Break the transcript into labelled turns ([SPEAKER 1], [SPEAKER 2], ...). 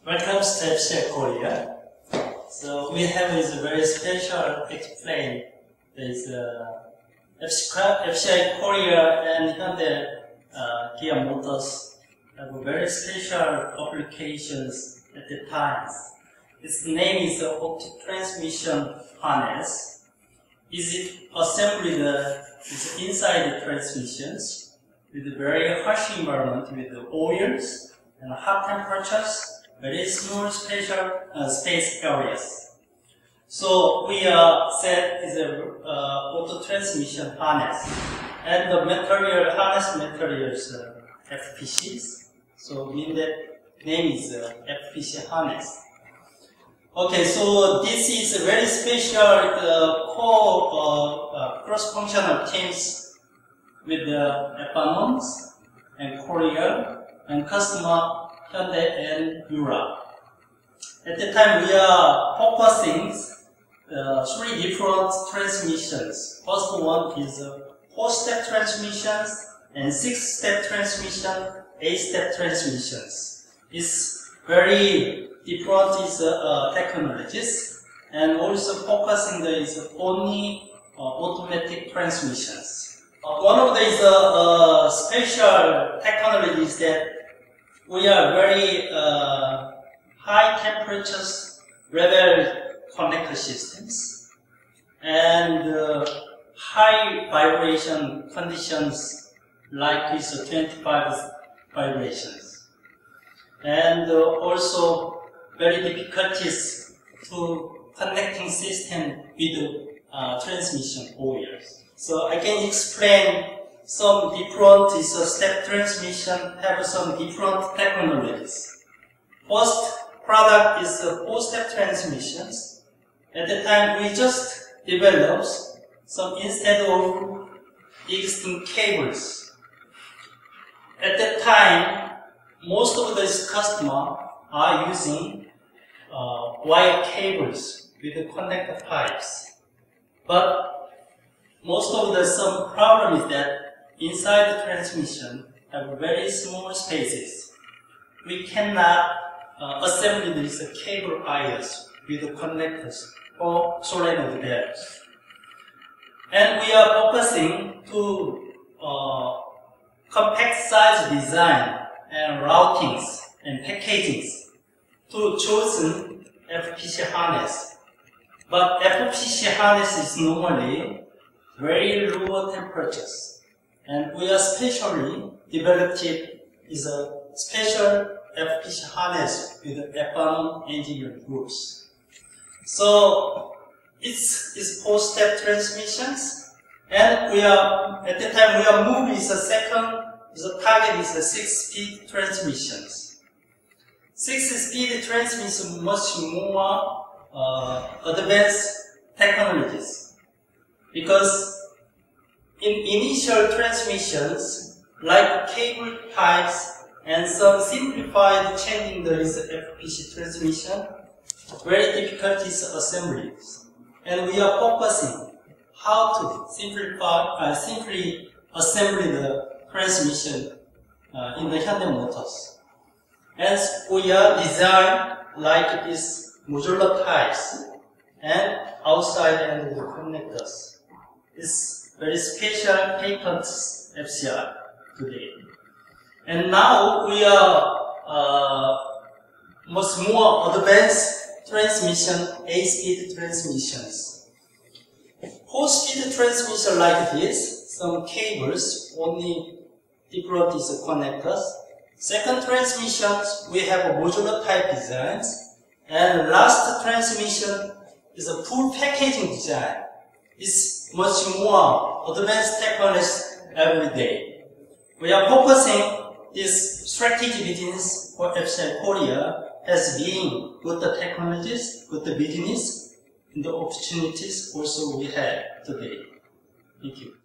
[SPEAKER 1] Welcome to FCI Korea. So we have is very special explain. There's FCI Korea and Hyundai Kia Motors have very special applications at the times. Its name is optic transmission harness. Is it assembled inside the transmissions with a very harsh environment with the oils and hot temperatures, very small special space areas. So we set is a auto transmission harness, and the material harness materials FPCs. So mean that name is FPC harness. Okay, so this is a very special cross-functional teams with Japan and Korea and customer Hyundai and Europe. At the time we are focusing three different transmissions. First one is 4-step transmissions and 6-step transmission, 8-step transmissions. It's very different technologies, and also focusing is only automatic transmissions. One of these special technologies that we are very high temperatures level connector systems and high vibration conditions like this 25 vibrations, and also very difficulties to connecting system with transmission wires. So I can explain some different step transmission have some different technologies. First product is 4-step transmissions. At the time we just developed some instead of existing cables. At that time, most of these customers are using wire cables with the connector pipes. But most of the some problem is that inside the transmission have very small spaces. We cannot assemble these cable wires with the connectors or solenoid belts. And we are focusing to compact size design and routings and packagings to chosen FPC harness. But FPC harness is normally very low temperatures, and we are specially developed is a special FPC harness with Japan engineering groups. So it's 4-step transmissions, and we are at the time we are moving the target is 6-speed transmissions. 6-speed transmission much more advanced technologies, because in initial transmissions like cable types and some simplified changing the FPC transmission, very difficult is assemblies, and we are focusing how to simply assemble the transmission in the Hyundai Motors. As we are designed like this modular types and outside and the connectors. It's very special patent FCI today. And now we are much more advanced transmission, 8-speed transmissions. 4-speed transmission like this, some cables, only different connectors. Second transmissions, we have a modular type designs. And last transmission is a full packaging design. It's much more advanced technology every day. We are focusing this strategic business for FCI Korea as being good technologies, good business, and the opportunities also we have today. Thank you.